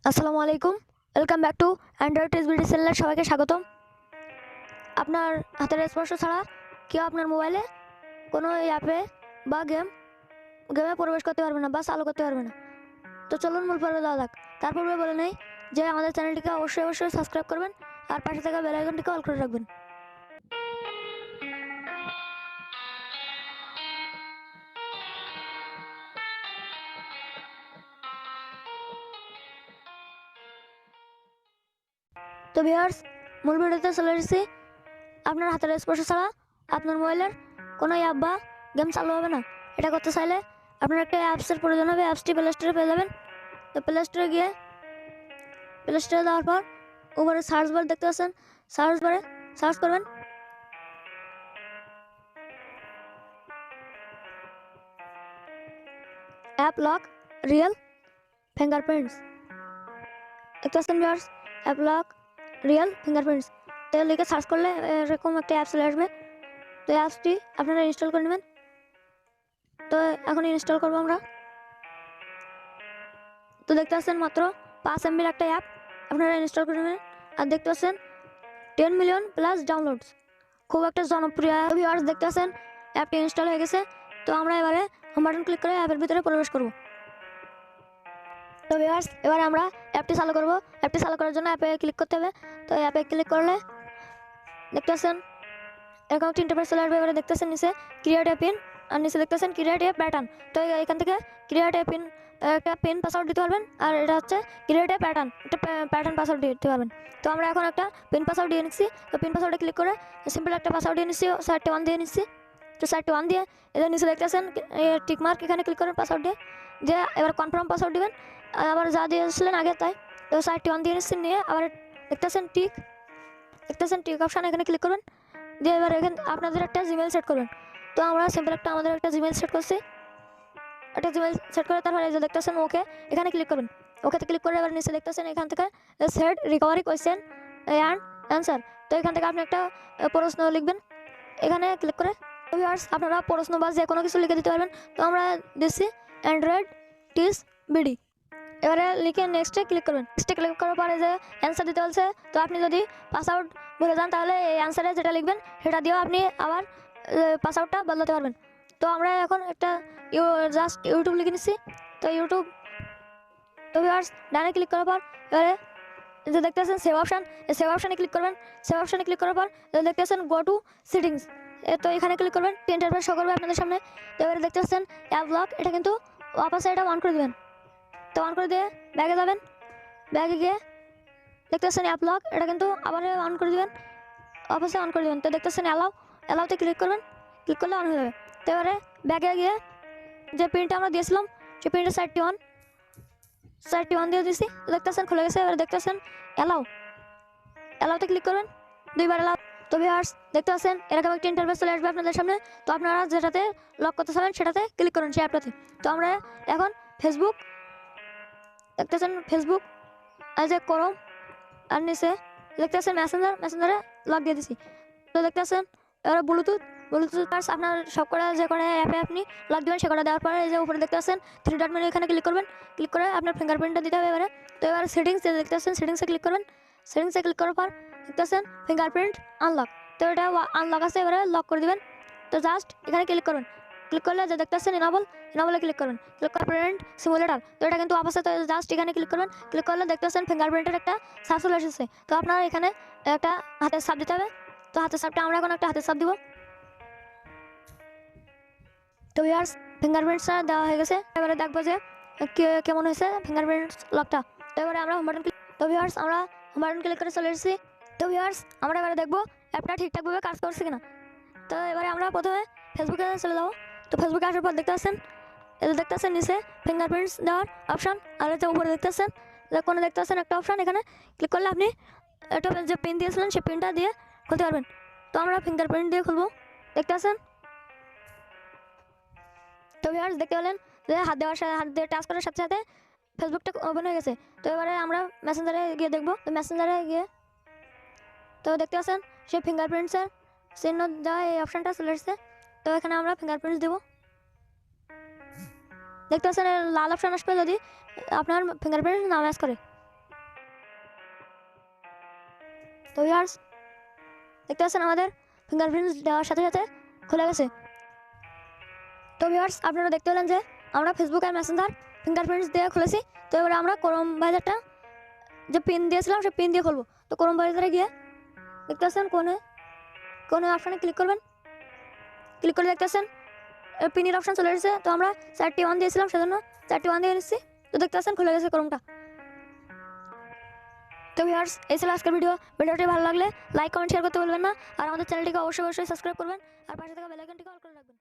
আসসালামু আলাইকুম, welcome back to Android টেসবিডি চ্যানেলের সবাইকে স্বাগতম। আপনার হাতের স্পর্শ ছাড়া কেউ আপনার মোবাইলে কোনো অ্যাপে বা গেমে প্রবেশ করতে পারবে না বা চালু করতে পারবে না। তো চলুন মূল পর্বে যাওয়া যাক। তার পূর্বে বলে নেই যে আমাদের চ্যানেলটিকে অবশ্যই সাবস্ক্রাইব করবেন আর পাশে থাকা বেল আইকনটিকে অল করে রাখবেন। তো ভিউয়ার্স, মূল ভিডিওতে চলে এসেছি। আপনার হাতের স্পর্শ ছাড়া আপনার মোবাইলের কোনো অ্যাপ বা গেম চালু হবে না। এটা করতে চাইলে আপনার একটা অ্যাপসের প্রয়োজন হবে। অ্যাপসটি প্লে স্টোরে পেয়ে যাবেন। তো প্লে স্টোরে যাওয়ার পর উপরে সার্চ বার দেখতে পাচ্ছেন, সার্চ বারে সার্চ করবেন অ্যাপ লক রিয়েল ফিঙ্গারপ্রিন্টস। দেখতে পাচ্ছেন viewers, app lock real fingerprints. তো লিখে সার্চ করলে এরকম একটা অ্যাপ চলে আসবে। তো অ্যাপসটি আপনারা ইনস্টল করে নেবেন। তো এখন ইনস্টল করবো আমরা। তো দেখতে পাচ্ছেন মাত্র 5 MB একটা অ্যাপ, আপনারা ইনস্টল করে নেবেন। আর দেখতে পাচ্ছেন 10 মিলিয়ন প্লাস ডাউনলোডস, খুব একটা জনপ্রিয় ভিউয়ার্স। দেখতে পাচ্ছেন অ্যাপটি ইনস্টল হয়ে গেছে। তো আমরা এবারে হোম বাটন ক্লিক করে অ্যাপের ভিতরে প্রবেশ করব। তো ভিউয়ার্স, এবারে আমরা অ্যাপটি চালু করব। অ্যাপটি চালু করার জন্য অ্যাপে ক্লিক করতে হবে। তো অ্যাপে ক্লিক করলে দেখতে পাচ্ছেন এরকম একটা ইন্টারফেস চলে আসবে। এবারে দেখতে পাচ্ছেন নিচে ক্রিয়েট এ পিন আর নিচে দেখতে পাচ্ছেন ক্রিয়েট এ প্যাটার্ন। তো এখান থেকে ক্রিয়েট এ পিন একটা পিন পাসওয়ার্ড দিতে পারবেন। আর এটা হচ্ছে ক্রিয়েট এ প্যাটার্ন, একটা প্যাটার্ন পাসওয়ার্ড দিতে পারবেন। তো আমরা এখন একটা পিন পাসওয়ার্ড দিয়ে নিচ্ছি। তো পিন পাসওয়ার্ডে ক্লিক করে সিম্পল একটা পাসওয়ার্ড দিয়ে নিচ্ছি, 1 দিয়ে নিচ্ছি। তো 1 দিয়ে এদের নিচে দেখতে পাচ্ছেন টিকমার্ক, এখানে ক্লিক করেন পাসওয়ার্ড দিয়ে এবার কনফার্ম পাসওয়ার্ড দেবেন। আবার যা দিয়েছিলেন আগে তাই। তো 1 দিয়ে নিচ্ছি, নিয়ে আবার দেখতে পাচ্ছেন টিক অপশান, এখানে ক্লিক করবেন। দিয়ে এবার এখানে আপনাদের একটা জিমেল সেট করবেন। তো আমরা সিম্পল আমাদের একটা জিমেল সেট করছি। একটা জিমেল সেট করে তারপরে এই যে দেখতেছেন ওকে, এখানে ক্লিক করবেন। ওকেতে ক্লিক করে এবার নিচে দেখতেছেন এখান থেকে set recovery question and answer. তো এখান থেকে আপনি একটা প্রশ্ন লিখবেন, এখানে ক্লিক করে। ভিউয়ার্স, আপনারা প্রশ্ন বা যে কোনো কিছু লিখে দিতে পারবেন। তো আমরা দিচ্ছি অ্যান্ড্রয়েড টিস বিডি। এবারে লিখে নেক্সটে ক্লিক করবেন। নেক্সটে ক্লিক করার পরে যে অ্যান্সার দিতে বলছে, তো আপনি যদি পাসওয়ার্ড ভুলে যান তাহলে এই অ্যান্সারে যেটা লিখবেন সেটা দিয়েও আপনি আবার পাসওয়ার্ডটা বদলাতে পারবেন। তো আমরা এখন একটা জাস্ট ইউটিউব লিখে নিচ্ছি। তো ইউটিউব। তো ভিউয়ার্স, ডানে ক্লিক করার পর এবারে যে দেখতে পাচ্ছেন সেভ অপশান, এই সেভ অপশানে ক্লিক করবেন। সেভ অপশানে ক্লিক করার পর দেখতে পাচ্ছেন গো টু সেটিংস। তো এখানে ক্লিক করবেন, ইন্টারফেস শো করবে আপনাদের সামনে। তো এবারে দেখতে পাচ্ছেন অ্যাপ লক, এটা কিন্তু ওয়াপাসে এটা অন করে দেবেন। তো অন করে দিয়ে ব্যাগে যাবেন। ব্যাগে গিয়ে দেখতে পাচ্ছেন অ্যাপ লক, এটা কিন্তু আবার অন করে দেবেন, অবশ্যই অন করে দেবেন। তো দেখতেছেন অ্যালাউতে ক্লিক করবেন, ক্লিক করলে অন হয়ে যাবে। তো এবারে ব্যাগে গিয়ে যে প্রিন্টটা আমরা দিয়েছিলাম সেই প্রিন্টের 1 দিয়ে দিয়েছি। দেখতেছেন খুলে গেছে। এবারে দেখতেছেন অ্যালাউতে ক্লিক করবেন, 2বার অ্যালাউ। তো ভিউয়ার্স, দেখতে পাচ্ছেন এরকম একটা ইন্টারফেস চলে আসবে আপনাদের সামনে। তো আপনারা যেটাতে লক করতে চাবেন সেটাতে ক্লিক করুন, সেই অ্যাপটাতে। তো আমরা এখন ফেসবুক, দেখতেছেন ফেসবুক আর যে ক্রোম আর নিচে দেখতে পাচ্ছেন মেসেঞ্জারে লক দিয়ে দিছি। তো দেখতে পাচ্ছেন এবারে ব্লুটুথ আপনার সব কটা যে কোনো অ্যাপে আপনি লক দেবেন, সে কটা দেওয়ার পরে এই যে উপরে দেখতে পাচ্ছেন 3 ডট মেনু, এখানে ক্লিক করবেন। ক্লিক করে আপনার ফিঙ্গারপ্রিন্টটা দিতে হবে এবারে। তো এবার সেটিংস দেখতে পাচ্ছেন, সেটিংসে ক্লিক করবেন। সেটিংসে ক্লিক করার পর দেখতে পাচ্ছেন ফিঙ্গারপ্রিন্ট আনলক। তো এটা আনলক আছে, এবারে লক করে দেবেন। তো জাস্ট এখানে ক্লিক করবেন। ক্লিক করলে যে দেখতে পাচ্ছেন ইনাবলে ক্লিক করবেন। ক্লিক করে প্রিন্ট সিমুলেটার, তো এটা কিন্তু অফ আছে। তো জাস্ট এখানে ক্লিক করবেন। ক্লিক করলে দেখতে পাচ্ছেন ফিঙ্গারপ্রিন্টের একটা সাপ চলে এসেছে। তো আপনার এখানে একটা হাতের সাপ দিতে হবে। তো হাতের সাপটা আমরা এখন একটা হাতের সাপ দিব। তো ভিউয়ার্স, ফিঙ্গারপ্রিন্টসটা দেওয়া হয়ে গেছে। এবারে দেখবো যে কেমন হয়েছে ফিঙ্গারপ্রিন্টস লকটা। তো এবারে আমরা হোম বাটন ক্লিক, তো ভিউয়ার্স আমরা হোম বাটন ক্লিক করে চলে এসেছি। তো ভিউয়ার্স, আমরা এবারে দেখবো অ্যাপটা ঠিকঠাকভাবে কাজ করছে কিনা। তো এবারে আমরা প্রথমে ফেসবুকে চলে যাবো। তো ফেসবুকে আসার পর দেখতে পাচ্ছেন দেখতে পাচ্ছেন নিচে ফিঙ্গারপ্রিন্টস দেওয়ার অপশান, আর হচ্ছে উপরে দেখতে পাচ্ছেন কোনো দেখতে পাচ্ছেন একটা অপশান, এখানে ক্লিক করলে আপনি একটা যে পিন দিয়েছিলেন সেই পিনটা দিয়ে খুলতে পারবেন। তো আমরা ফিঙ্গারপ্রিন্ট দিয়ে খুলবো। দেখতে পাচ্ছেন। তো ভিউয়ার্স, দেখতে পেলেন যে হাত দিয়ে টাচ করার সাথে সাথে ফেসবুকটা ওপেন হয়ে গেছে। তো এবারে আমরা মেসেঞ্জারে গিয়ে দেখবো। তো মেসেঞ্জারে গিয়ে তো দেখতে পাচ্ছেন সেই ফিঙ্গারপ্রিন্টসের চিহ্ন দেওয়া এই অপশানটা চলে এসেছে। তো এখানে আমরা ফিঙ্গারপ্রিন্টস দেবো। দেখতে পাচ্ছেন লাল অপশান আসবে যদি আপনার ফিঙ্গারপ্রিন্ট না ম্যাচ করে। তো ভিউয়ার্স দেখতে পাচ্ছেন আমাদের ফিঙ্গারপ্রিন্টস দেওয়ার সাথে সাথে খুলে গেছে। তো ভিউয়ার্স আপনারা দেখতে পেলেন যে আমরা ফেসবুক আর মেসেঞ্জার ফিঙ্গারপ্রিন্টস দিয়ে খুলেছি। তো এবারে আমরা ক্রোম ব্রাউজারটা যে পিন দিয়েছিলাম সেই পিন দিয়ে খুলবো। তো ক্রোম ব্রাউজারে গিয়ে দেখতে পাচ্ছেন কোনে অপশানে ক্লিক করবেন। ক্লিক করে দেখতে পাচ্ছেন পিনের অপশান চলে এসেছে। তো আমরা 4টি অন দিয়েছিলাম, সেজন্য 4টি অন দিয়ে নিচ্ছি। তো দেখতে পাচ্ছেন খুলে গেছে ক্রোমটা। তো ভিউয়ার্স এই ছিল আজকের ভিডিওটি ভালো লাগলে লাইক কমেন্ট শেয়ার করতে বলবেন না, আর আমাদের চ্যানেলটিকে অবশ্যই সাবস্ক্রাইব করবেন, আর পাশে থাকা বেল আইকনটিকে অল করে রাখবেন।